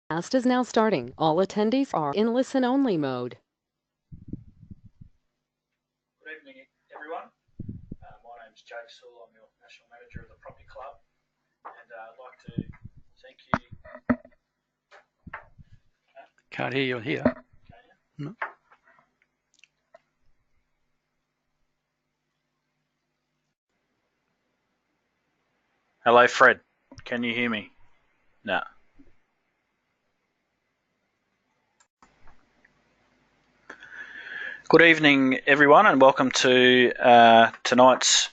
Cast is now starting. All attendees are in listen-only mode. Good evening, everyone. My name is Jake Sewell. I'm your National Manager of the Property Club, and I'd like to thank you. Can't hear you here. No. Hello, Fred. Can you hear me? No. Good evening, everyone, and welcome to tonight's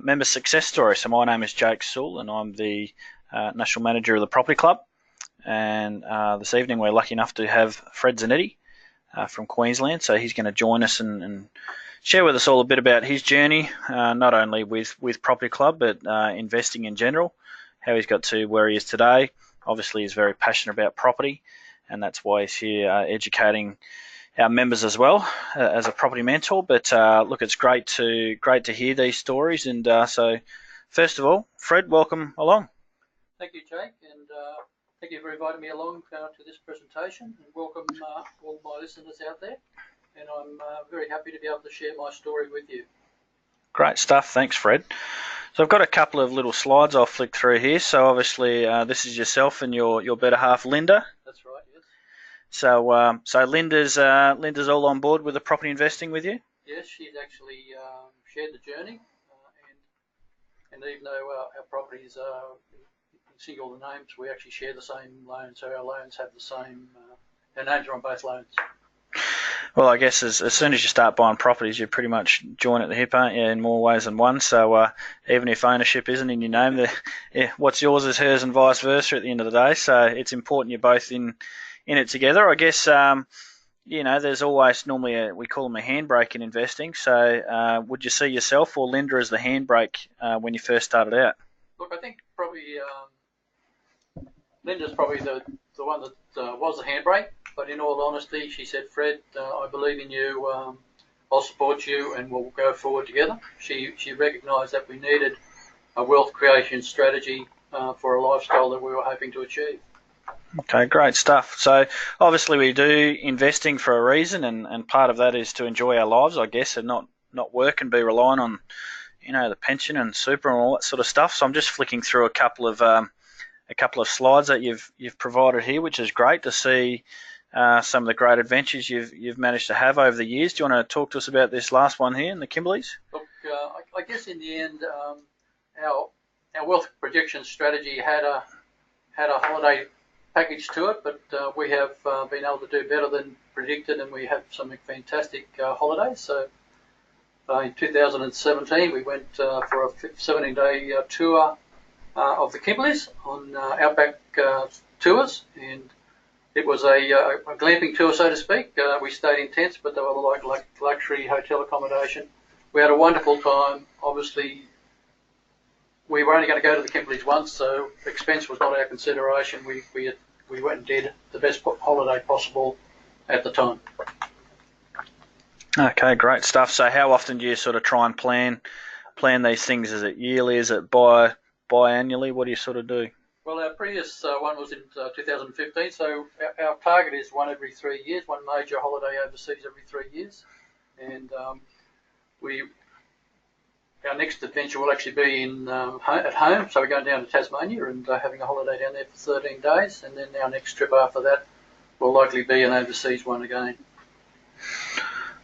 member success story. So my name is Jake Sewell, and I'm the National Manager of the Property Club. And this evening we're lucky enough to have Fred Zanette from Queensland. So he's going to join us and share with us all a bit about his journey, not only with Property Club, but investing in general, how he's got to where he is today. Obviously, he's very passionate about property, and that's why he's here educating our members as well as a property mentor. But look, it's great to hear these stories. And so, first of all, Fred, welcome along. Thank you, Jake, and thank you for inviting me along to this presentation, and welcome all my listeners out there. And I'm very happy to be able to share my story with you. Great stuff. Thanks, Fred. So I've got a couple of little slides I'll flick through here. So obviously this is yourself and your better half, Linda. That's right, yes. So Linda's all on board with the property investing with you? Yes, she's actually shared the journey, and even though our properties are in single names, we actually share the same loan, so our loans have the same, our names are on both loans. Well, I guess as soon as you start buying properties, you pretty much join at the hip, aren't you, in more ways than one. So even if ownership isn't in your name, what's yours is hers and vice versa at the end of the day. So it's important you're both in it together. I guess, there's always normally we call them a handbrake in investing. So would you see yourself or Linda as the handbrake when you first started out? Look, I think probably Linda's probably the one that was the handbrake. But in all honesty, she said, Fred, I believe in you, I'll support you, and we'll go forward together. She recognised that we needed a wealth creation strategy for a lifestyle that we were hoping to achieve. Okay, great stuff. So obviously we do investing for a reason, and part of that is to enjoy our lives, I guess, and not work and be relying on, the pension and super and all that sort of stuff. So I'm just flicking through a couple of slides that you've provided here, which is great to see. Some of the great adventures you've managed to have over the years. Do you want to talk to us about this last one here in the Kimberleys? Look, I guess in the end, our wealth projection strategy had a holiday package to it, but we have been able to do better than predicted, and we had some fantastic holidays. So in 2017, we went for a 17-day tour of the Kimberleys on Outback tours, and it was a glamping tour, so to speak. We stayed in tents, but they were like luxury hotel accommodation. We had a wonderful time. Obviously, we were only going to go to the Kimberleys once, so expense was not our consideration. We went and did the best holiday possible at the time. Okay, great stuff. So how often do you sort of try and plan these things? Is it yearly? Is it biannually? What do you sort of do? Well, our previous one was in 2015, so our target is one every 3 years, one major holiday overseas every 3 years. And our next adventure will actually be at home, so we're going down to Tasmania and having a holiday down there for 13 days, and then our next trip after that will likely be an overseas one again.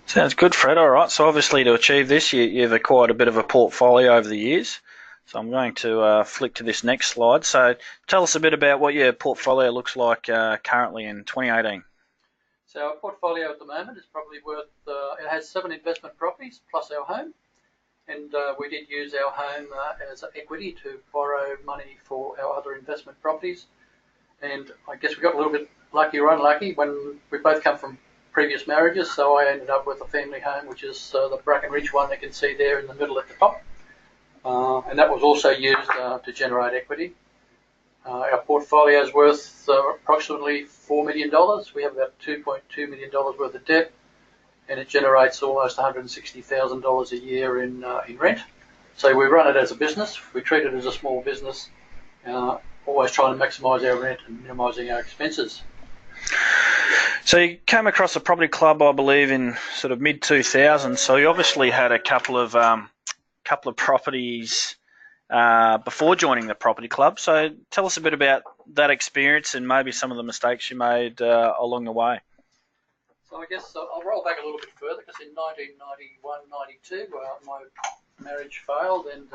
Sounds good, Fred. All right, so obviously to achieve this, you've acquired a bit of a portfolio over the years. So I'm going to flick to this next slide. So tell us a bit about what your portfolio looks like currently in 2018. So our portfolio at the moment is probably worth, it has 7 investment properties plus our home. And we did use our home as equity to borrow money for our other investment properties. And I guess we got a little bit lucky or unlucky when we both come from previous marriages. So I ended up with a family home, which is the Brackenridge one that you can see there in the middle at the top. And that was also used to generate equity. Our portfolio is worth approximately $4 million. We have about $2.2 million worth of debt, and it generates almost $160,000 a year in rent. So we run it as a business. We treat it as a small business. always trying to maximise our rent and minimising our expenses. So you came across the property club, I believe, in sort of mid 2000s. So you obviously had a couple of properties before joining the property club. So tell us a bit about that experience and maybe some of the mistakes you made along the way. So I guess I'll roll back a little bit further, because in 1991-92, my marriage failed, and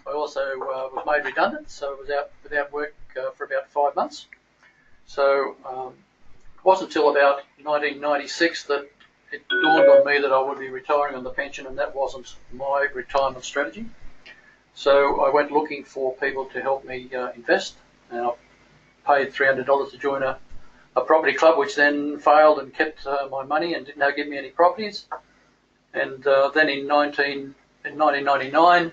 I also was made redundant, so I was out without work for about 5 months. So it wasn't until about 1996 that it dawned on me that I would be retiring on the pension, and that wasn't my retirement strategy. So I went looking for people to help me invest, and I paid $300 to join a property club, which then failed and kept my money and didn't give me any properties. And then in 1999,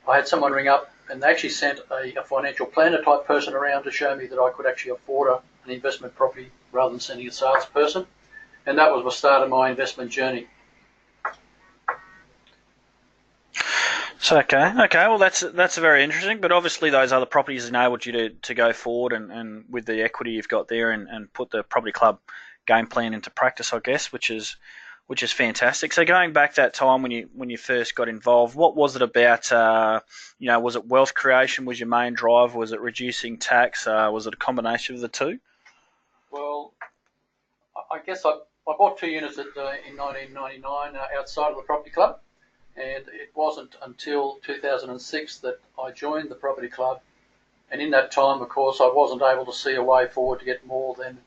I had someone ring up, and they actually sent a financial planner type person around to show me that I could actually afford an investment property rather than sending a salesperson. And that was the start of my investment journey. So, okay. Well, that's very interesting. But obviously, those other properties enabled you to go forward and with the equity you've got there and put the property club game plan into practice, I guess, which is fantastic. So, going back that time when you first got involved, what was it about? Was it wealth creation? Was your main drive? Was it reducing tax? Was it a combination of the two? Well, I guess I bought 2 units in 1999 outside of the property club. And it wasn't until 2006 that I joined the property club. And in that time, of course, I wasn't able to see a way forward to get more than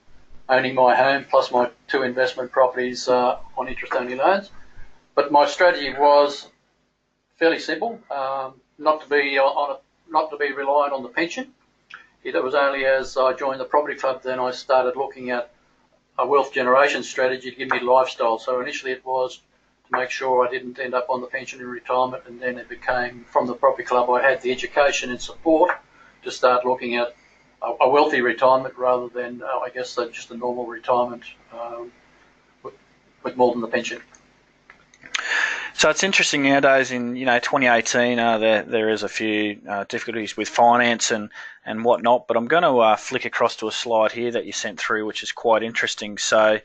owning my home plus my 2 investment properties on interest-only loans. But my strategy was fairly simple, not to be reliant on the pension. It was only as I joined the property club then I started looking at a wealth generation strategy to give me lifestyle. So initially it was to make sure I didn't end up on the pension in retirement, and then it became, from the property club, I had the education and support to start looking at a wealthy retirement rather than, just a normal retirement with more than the pension. So it's interesting nowadays in 2018 there is a few difficulties with finance and whatnot, but I'm going to flick across to a slide here that you sent through, which is quite interesting. So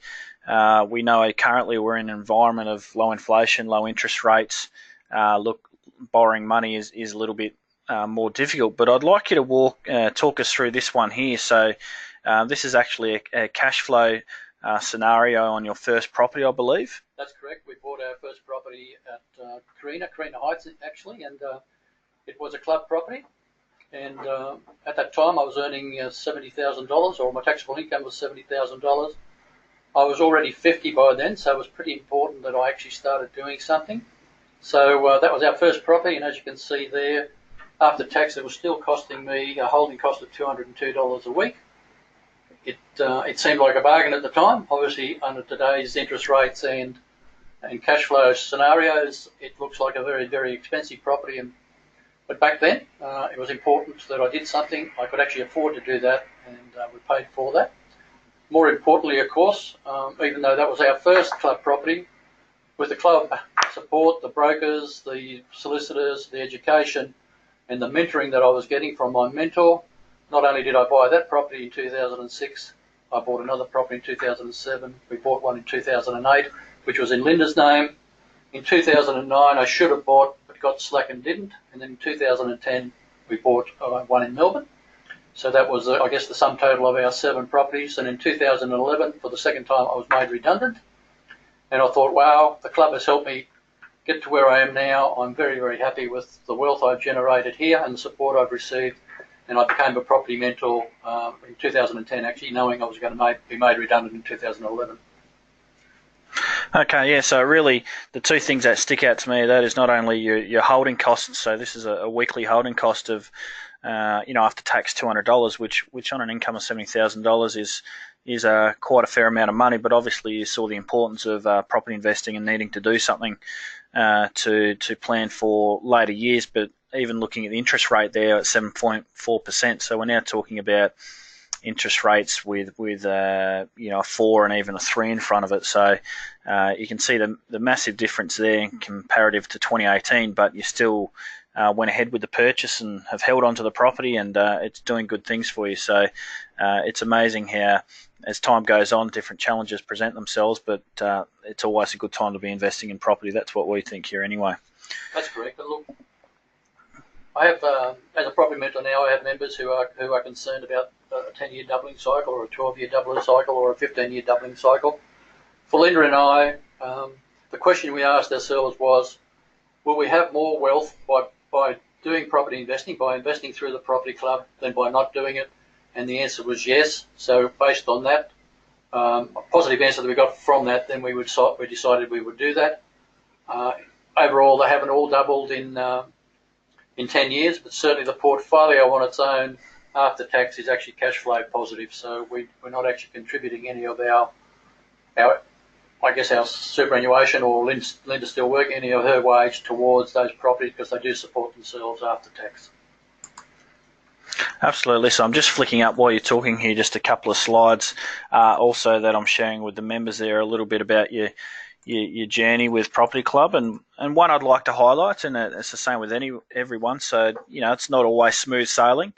we know currently we're in an environment of low inflation, low interest rates. Borrowing money is a little bit more difficult, but I'd like you to talk us through this one here. So this is actually a cash flow scenario on your first property, I believe. That's correct. We bought our first property at Carina Heights, actually, and it was a club property. And at that time, I was earning $70,000, or my taxable income was $70,000. I was already 50 by then, so it was pretty important that I actually started doing something. So that was our first property, and as you can see there, after tax, it was still costing me a holding cost of $202 a week. It seemed like a bargain at the time. Obviously, under today's interest rates and cash flow scenarios, it looks like a very, very expensive property. But back then, it was important that I did something. I could actually afford to do that, and we paid for that. More importantly, of course, even though that was our first club property, with the club support, the brokers, the solicitors, the education, and the mentoring that I was getting from my mentor, not only did I buy that property in 2006, I bought another property in 2007. We bought one in 2008, which was in Linda's name. In 2009, I should have bought, but got slack and didn't. And then in 2010, we bought one in Melbourne. So that was, the sum total of our 7 properties. And in 2011, for the second time, I was made redundant. And I thought, wow, the club has helped me get to where I am now. I'm very, very happy with the wealth I've generated here and the support I've received. And I became a property mentor in 2010, actually, knowing I was going to be made redundant in 2011. Okay, yeah, so really the two things that stick out to me, that is not only your holding costs, so this is a weekly holding cost of, after tax $200, which on an income of $70,000 is quite a fair amount of money, but obviously you saw the importance of property investing and needing to do something to plan for later years, but even looking at the interest rate there at 7.4%, so we're now talking about interest rates with a 4 and even a 3 in front of it. So you can see the massive difference there comparative to 2018, but you're still went ahead with the purchase and have held on to the property, and it's doing good things for you. So it's amazing how, as time goes on, different challenges present themselves, but it's always a good time to be investing in property. That's what we think here anyway. That's correct. And look, I have, as a property mentor now, I have members who are concerned about a 10-year doubling cycle, or a 12-year doubling cycle, or a 15-year doubling cycle. For Linda and I, the question we asked ourselves was, will we have more wealth by doing property investing, by investing through the property club, than by not doing it? And the answer was yes. So based on that, a positive answer that we got from that, then we decided we would do that. Overall, they haven't all doubled in 10 years, but certainly the portfolio on its own after tax is actually cash flow positive. So we're not actually contributing any of our superannuation, or Linda's still working any of her wage towards those properties, because they do support themselves after tax. Absolutely. So I'm just flicking up while you're talking here, just a couple of slides also that I'm sharing with the members there, a little bit about your journey with Property Club, and one I'd like to highlight, and it's the same with everyone. So it's not always smooth sailing.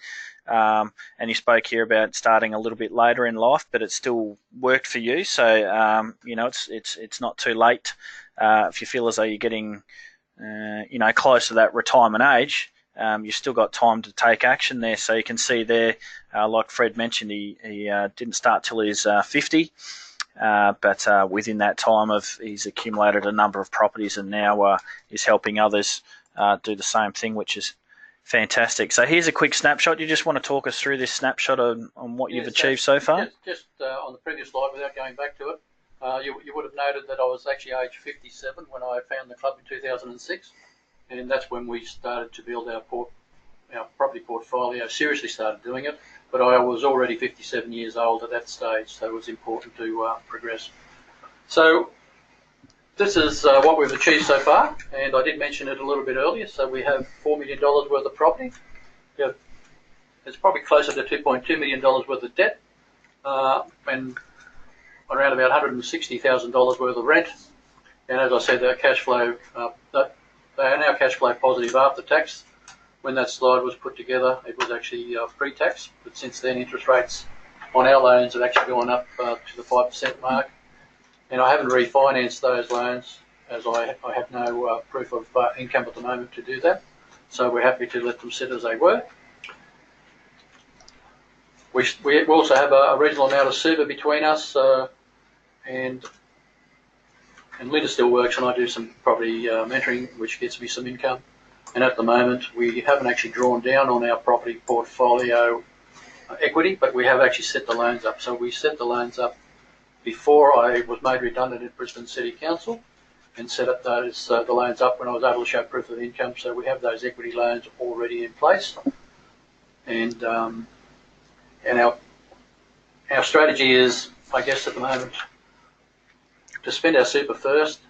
And you spoke here about starting a little bit later in life, but it still worked for you. So it's not too late if you feel as though you're getting close to that retirement age. You've still got time to take action there. So you can see there, like Fred mentioned, he didn't start till he's 50. But within that time, he's accumulated a number of properties, and now is helping others do the same thing, which is fantastic. So here's a quick snapshot. You just want to talk us through this snapshot on what you've achieved so far? Just on the previous slide, without going back to it, you would have noted that I was actually age 57 when I found the club in 2006, and that's when we started to build our property portfolio, seriously started doing it. But I was already 57 years old at that stage, so it was important to progress. So this is what we've achieved so far, and I did mention it a little bit earlier. So we have $4 million worth of property. It's probably closer to $2.2 million worth of debt, and around about $160,000 worth of rent. And as I said, our cash flow, they are now cash flow positive after tax. When that slide was put together, it was actually pre-tax, but since then interest rates on our loans have actually gone up to the 5% mark. And I haven't refinanced those loans, as I have no proof of income at the moment to do that. So we're happy to let them sit as they were. We also have a reasonable amount of super between us, and Linda still works, and I do some property mentoring, which gets me some income. And at the moment, we haven't actually drawn down on our property portfolio equity, but we have actually set the loans up. So we set the loans up before I was made redundant at Brisbane City Council, and set up the loans up when I was able to show proof of income. So we have those equity loans already in place, and our strategy is, I guess, at the moment, to spend our super first.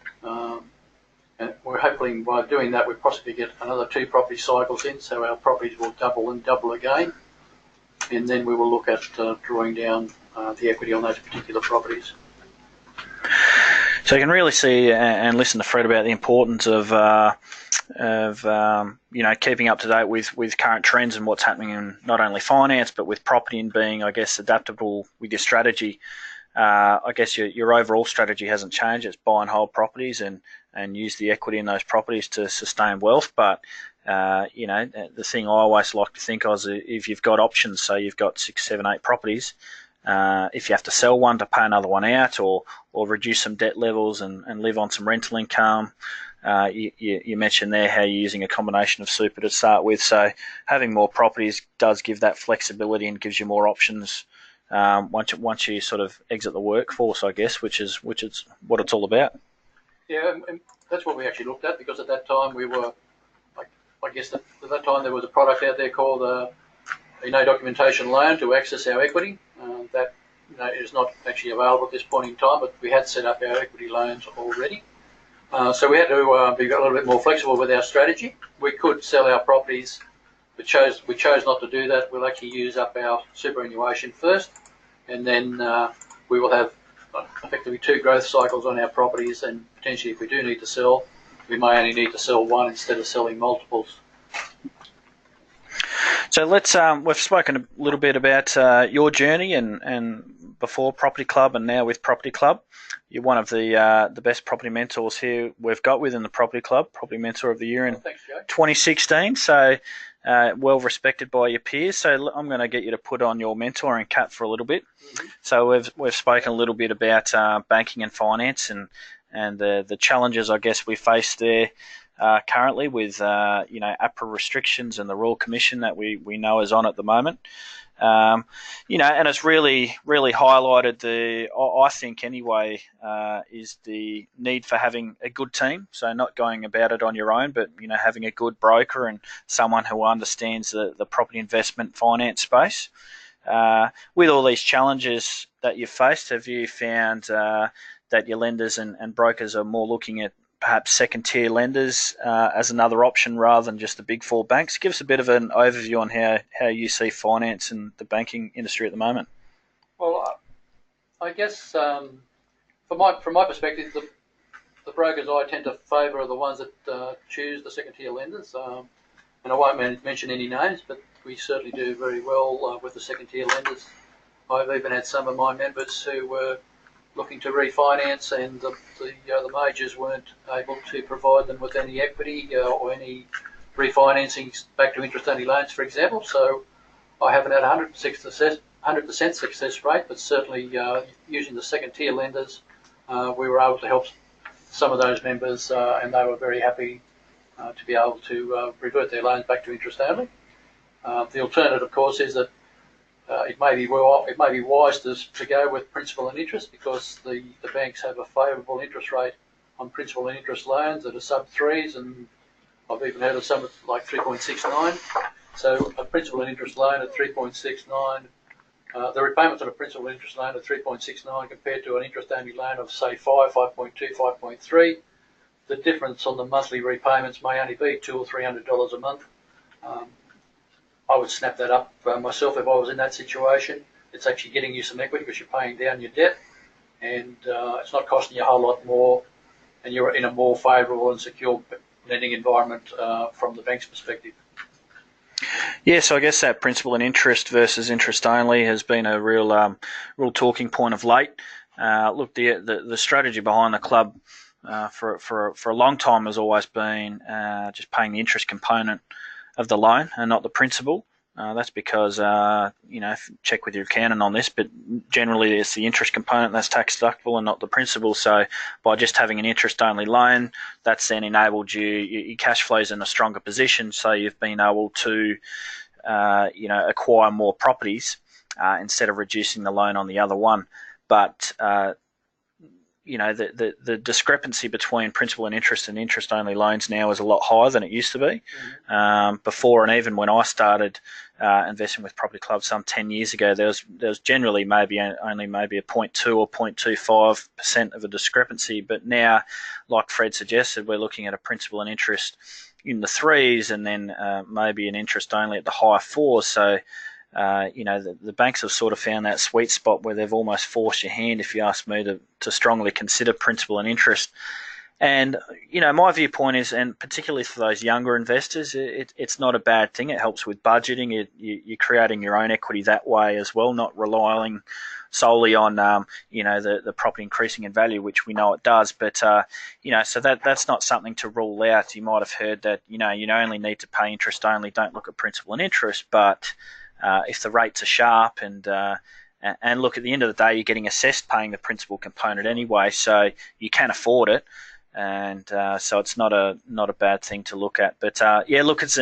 And we're hoping by doing that, we'll possibly get another 2 property cycles in, so our properties will double and double again. And then we will look at drawing down the equity on those particular properties. So you can really see and listen to Fred about the importance of keeping up to date with current trends and what's happening in not only finance, but with property, and being, I guess, adaptable with your strategy. I guess your overall strategy hasn't changed. It's buy and hold properties and use the equity in those properties to sustain wealth. But, the thing I always like to think of is, if you've got options, so you've got 6, 7, 8 properties, if you have to sell one to pay another one out, or reduce some debt levels and live on some rental income, you mentioned there how you're using a combination of super to start with. So having more properties does give that flexibility and gives you more options once you sort of exit the workforce, I guess, which is what it's all about. Yeah, and that's what we actually looked at, because at that time we were, I guess at that time there was a product out there called a no documentation loan to access our equity. That is not actually available at this point in time, but we had set up our equity loans already. So we had to be a little bit more flexible with our strategy. We could sell our properties. We chose not to do that. We'll actually use up our superannuation first, and then we will have effectively 2 growth cycles on our properties, and potentially if we do need to sell, we may only need to sell one instead of selling multiples. So we've spoken a little bit about your journey and before Property Club and now with Property Club. You're one of the best property mentors here we've got within the Property Club, Property Mentor of the Year in Thanks, Joe. 2016. So well respected by your peers. So I'm going to get you to put on your mentoring cap for a little bit. Mm-hmm. So we've spoken a little bit about banking and finance and the challenges I guess we face there. Currently with APRA restrictions and the Royal Commission that we know is on at the moment, and it's really highlighted I think anyway, is the need for having a good team. So not going about it on your own, but having a good broker and someone who understands the property investment finance space. With all these challenges that you've faced, have you found that your lenders and brokers are more looking at perhaps second-tier lenders as another option rather than just the big four banks? Give us a bit of an overview on how you see finance and the banking industry at the moment. Well, I guess from my perspective, the brokers I tend to favour are the ones that choose the second-tier lenders. And I won't mention any names, but we certainly do very well with the second-tier lenders. I've even had some of my members who were looking to refinance, and the majors weren't able to provide them with any equity or any refinancing back to interest-only loans, for example. So I haven't had 100% success rate, but certainly using the second-tier lenders, we were able to help some of those members, and they were very happy to be able to revert their loans back to interest-only. The alternative, of course, is that it may be wise to go with principal and interest, because the banks have a favourable interest rate on principal and interest loans that are sub threes, and I've even heard of some like 3.69. So a principal and interest loan at 3.69, the repayments on a principal and interest loan at 3.69 compared to an interest-only loan of say 5.2, 5.3. The difference on the monthly repayments may only be $200 or $300 a month. I would snap that up myself if I was in that situation. It's actually getting you some equity because you're paying down your debt, and it's not costing you a whole lot more, and you're in a more favourable and secure lending environment from the bank's perspective. Yeah, so I guess that principal and interest versus interest only has been a real talking point of late. Look, the strategy behind the club for a long time has always been just paying the interest component of the loan and not the principal. That's because, check with your accountant on this, but generally it's the interest component that's tax deductible and not the principal. So by just having an interest-only loan, that's then enabled your cash flows in a stronger position. So you've been able to, acquire more properties instead of reducing the loan on the other one. But the discrepancy between principal and interest-only loans now is a lot higher than it used to be. Before, and even when I started investing with Property Club some 10 years ago, there was generally only maybe a 0.2 or 0.25% of a discrepancy. But now, like Fred suggested, we're looking at a principal and interest in the threes, and then maybe an interest only at the high fours. So the banks have sort of found that sweet spot where they've almost forced your hand, if you ask me, to strongly consider principal and interest. And, my viewpoint is, and particularly for those younger investors, it's not a bad thing. It helps with budgeting. You're creating your own equity that way as well, not relying solely on, the property increasing in value, which we know it does. But, so that's not something to rule out. You might have heard that, you only need to pay interest only, don't look at principal and interest. But if the rates are sharp and look, at the end of the day, you're getting assessed paying the principal component anyway, so you can afford it, and so it's not a bad thing to look at. But look, it's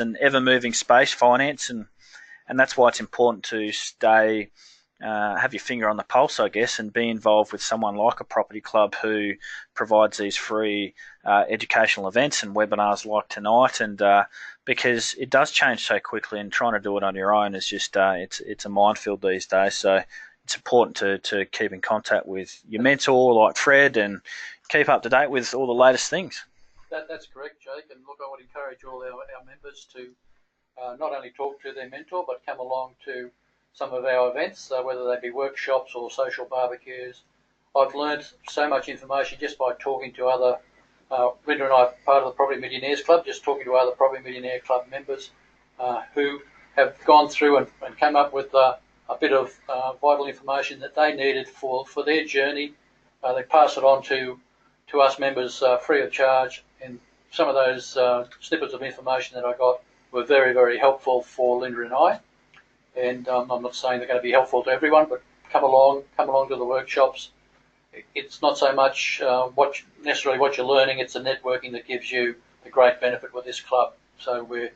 an ever moving space, finance, and that's why it's important to stay. Have your finger on the pulse, I guess, and be involved with someone like a Property Club who provides these free educational events and webinars like tonight, and because it does change so quickly, and trying to do it on your own is just it's a minefield these days. So it's important to keep in contact with your mentor like Fred and keep up to date with all the latest things. That's correct, Jake. And look, I would encourage all our members to not only talk to their mentor, but come along to some of our events, whether they be workshops or social barbecues. I've learned so much information just by talking to other. Linda and I are part of the Property Millionaires Club, just talking to other Property Millionaire Club members who have gone through and come up with a bit of vital information that they needed for their journey. They pass it on to us members free of charge, and some of those snippets of information that I got were very, very helpful for Linda and I. And I'm not saying they're going to be helpful to everyone, but come along to the workshops. It's not so much necessarily what you're learning; it's the networking that gives you the great benefit with this club. So we're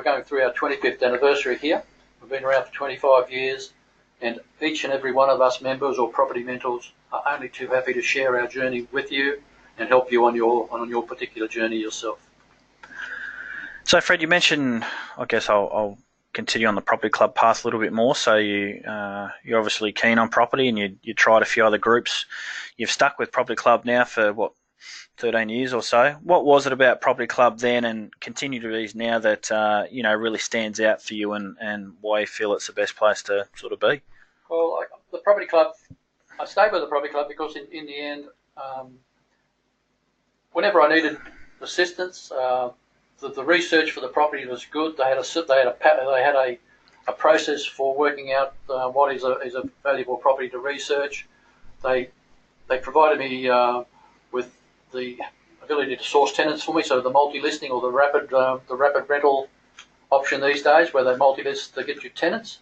going through our 25th anniversary here. We've been around for 25 years, and each and every one of us members or property mentors are only too happy to share our journey with you and help you on your particular journey yourself. So, Fred, you mentioned, I guess I'll continue on the property club path a little bit more. So you're obviously keen on property, and you tried a few other groups. You've stuck with property club now for 13 years or so. What was it about property club then, and continue to be now, that really stands out for you, and why you feel it's the best place to sort of be? Well, the property club, I stayed with the property club because in the end, whenever I needed assistance, the research for the property was good. They had a process for working out what is a valuable property to research. They provided me with the ability to source tenants for me, so the multi-listing or the rapid rental option these days, where they multi-list to get you tenants.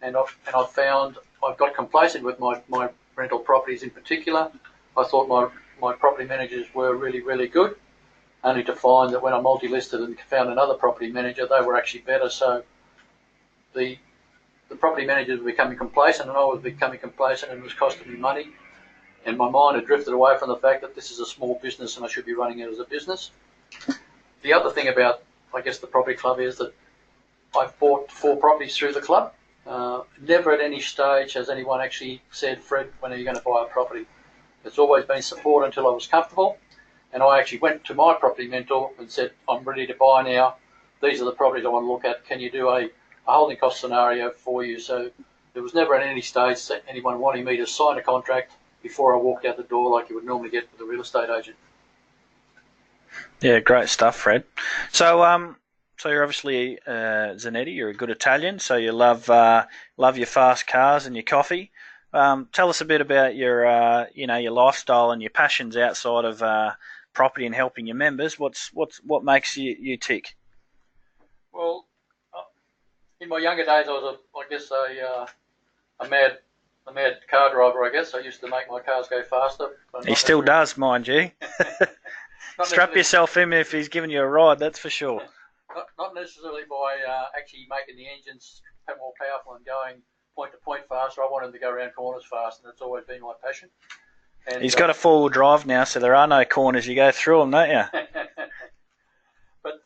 And I've found I've got complacent with my rental properties in particular. I thought my property managers were really, really good, only to find that when I multi-listed and found another property manager, they were actually better. So the property managers were becoming complacent, and I was becoming complacent, and it was costing me money. And my mind had drifted away from the fact that this is a small business and I should be running it as a business. The other thing about, I guess, the property club is that I've bought 4 properties through the club. Never at any stage has anyone actually said, Fred, when are you going to buy a property? It's always been support until I was comfortable. And I actually went to my property mentor and said, I'm ready to buy now. These are the properties I want to look at. Can you do a holding cost scenario for you? So there was never at any stage anyone wanting me to sign a contract before I walked out the door like you would normally get with a real estate agent. Yeah, great stuff, Fred. So you're obviously Zanetti. You're a good Italian, so you love your fast cars and your coffee. Tell us a bit about your your lifestyle and your passions outside of property and helping your members. What makes you tick? Well, in my younger days, I was a mad car driver. I guess I used to make my cars go faster. He still does, mind you. Strap yourself in if he's giving you a ride, that's for sure. Not necessarily by actually making the engines more powerful and going point to point faster. I want them to go around corners fast, and that's always been my passion. And he's got a 4-wheel drive now, so there are no corners. You go through them, don't you? But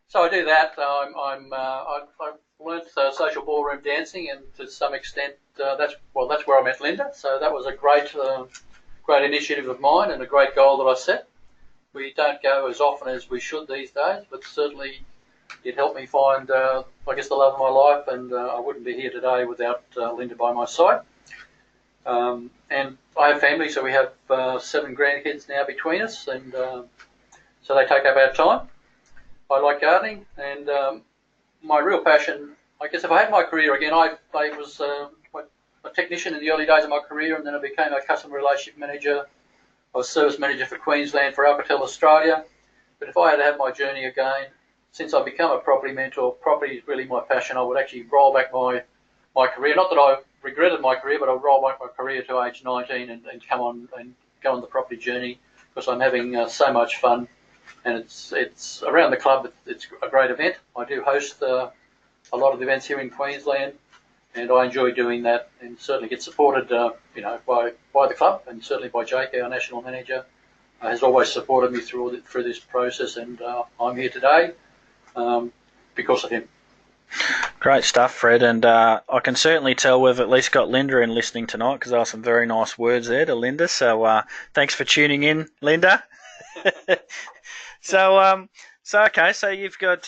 so I do that. I've learnt social ballroom dancing, and to some extent, that's where I met Linda. So that was a great initiative of mine and a great goal that I set. We don't go as often as we should these days, but certainly it helped me find, the love of my life, and I wouldn't be here today without Linda by my side. And I have family, so we have 7 grandkids now between us, and so they take up our time. I like gardening, and my real passion, I guess if I had my career again, I was a technician in the early days of my career, and then I became a customer relationship manager. I was service manager for Queensland for Alcatel Australia. But if I had to have my journey again, since I've become a property mentor, property is really my passion. I would actually roll back my career. Not that I regretted my career, but I would roll back my career to age 19 and come on and go on the property journey, because I'm having so much fun. And it's around the club. It's a great event. I do host a lot of events here in Queensland, and I enjoy doing that, and certainly get supported, by the club, and certainly by Jake, our national manager, has always supported me through this process, and I'm here today because of him. Great stuff, Fred, and I can certainly tell we've at least got Linda in listening tonight, because there are some very nice words there to Linda. So thanks for tuning in, Linda. So you've got,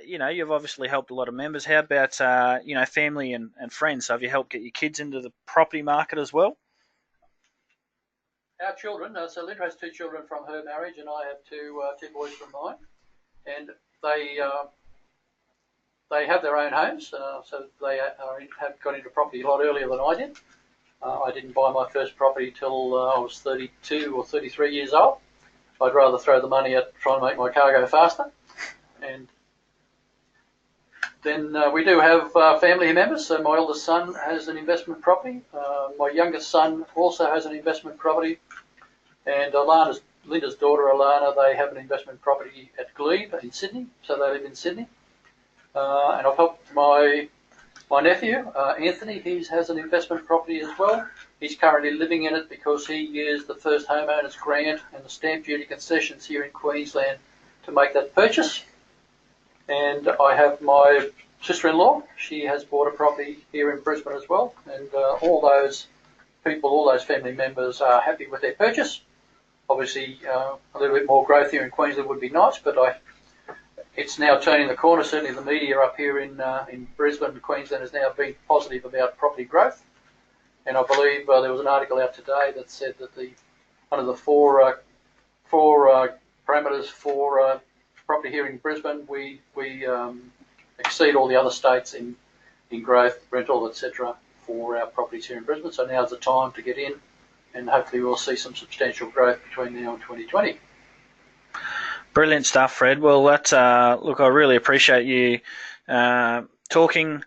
you've obviously helped a lot of members. How about, family and friends? So have you helped get your kids into the property market as well? Our children, so Linda has 2 children from her marriage, and I have two boys from mine, and they they have their own homes, so they have got into property a lot earlier than I did. I didn't buy my first property till I was 32 or 33 years old. I'd rather throw the money at trying to make my car go faster. And then we do have family members. So my eldest son has an investment property. My youngest son also has an investment property. And Linda's daughter, Alana, they have an investment property at Glebe in Sydney. So they live in Sydney. And I've helped my nephew, Anthony. He has an investment property as well. He's currently living in it because he used the first homeowners grant and the stamp duty concessions here in Queensland to make that purchase. And I have my sister-in-law. She has bought a property here in Brisbane as well. And all those people, all those family members are happy with their purchase. Obviously, a little bit more growth here in Queensland would be nice, but it's now turning the corner. Certainly the media up here in Brisbane and Queensland has now been positive about property growth. And I believe there was an article out today that said that one of the four parameters for property here in Brisbane, we exceed all the other states in growth, rental, etc. for our properties here in Brisbane. So now's the time to get in, and hopefully we'll see some substantial growth between now and 2020. Brilliant stuff, Fred. Well, look, I really appreciate you talking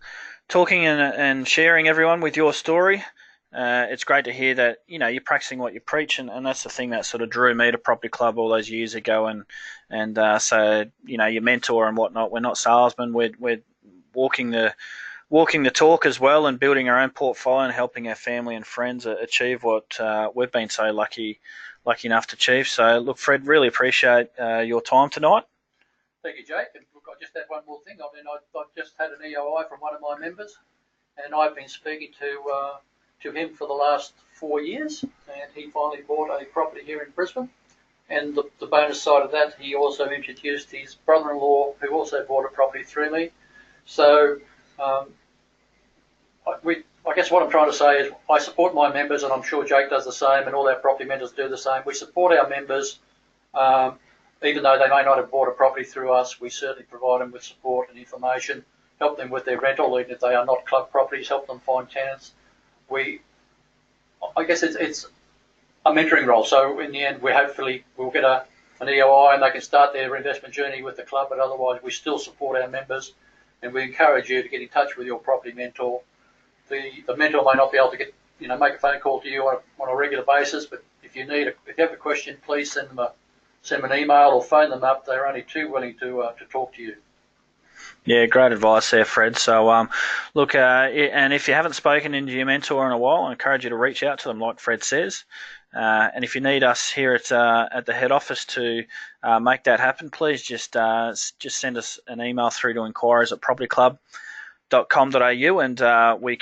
and sharing everyone with your story. It's great to hear that you're practicing what you preach, and that's the thing that sort of drew me to Property Club all those years ago. And so your mentor and whatnot. We're not salesmen. We're walking the talk as well, and building our own portfolio and helping our family and friends achieve what we've been so lucky enough to achieve. So look, Fred, really appreciate your time tonight. Thank you, Jake. And look, I just had one more thing. I mean, I've just had an EOI from one of my members, and I've been speaking to him for the last 4 years, and he finally bought a property here in Brisbane. And the bonus side of that, he also introduced his brother-in-law, who also bought a property through me. So I guess what I'm trying to say is I support my members, and I'm sure Jake does the same, and all our property members do the same. We support our members, even though they may not have bought a property through us. We certainly provide them with support and information, help them with their rental, even if they are not club properties, help them find tenants. I guess it's a mentoring role. So in the end, we'll get an EOI and they can start their investment journey with the club. But otherwise, we still support our members, and we encourage you to get in touch with your property mentor. The mentor may not be able to make a phone call to you on a regular basis, but if you have a question, please send them an email or phone them up. They're only too willing to talk to you. Yeah, great advice there, Fred. So, look, and if you haven't spoken to your mentor in a while, I encourage you to reach out to them, like Fred says. And if you need us here at the head office to make that happen, please just send us an email through to inquiries@propertyclub.com.au, and we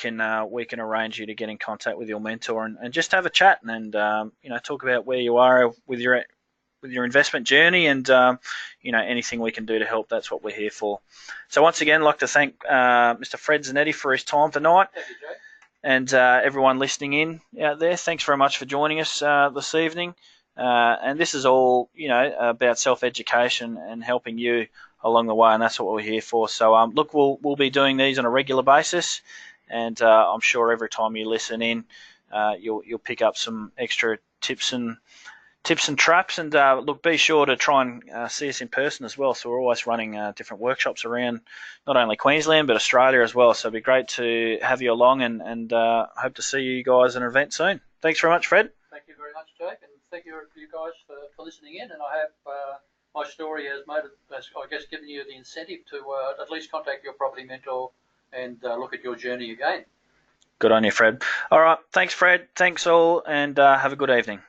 can arrange you to get in contact with your mentor and just have a chat and talk about where you are with your investment journey, and anything we can do to help. That's what we're here for. So once again, I'd like to thank Mr. Fred Zanette for his time tonight. Thank you, Jake. And everyone listening in out there, thanks very much for joining us this evening. And this is all about self-education and helping you along the way, and that's what we're here for. So look, we'll be doing these on a regular basis, and I'm sure every time you listen in, you'll pick up some extra tips and traps. And look, be sure to try and see us in person as well. So we're always running different workshops around not only Queensland but Australia as well. So it'd be great to have you along, and hope to see you guys at an event soon. Thanks very much, Fred. Thank you very much, Jake, and thank you guys for listening in. And I hope my story has given you the incentive to at least contact your property mentor and look at your journey again. Good on you, Fred. All right, thanks, Fred. Thanks all, and have a good evening.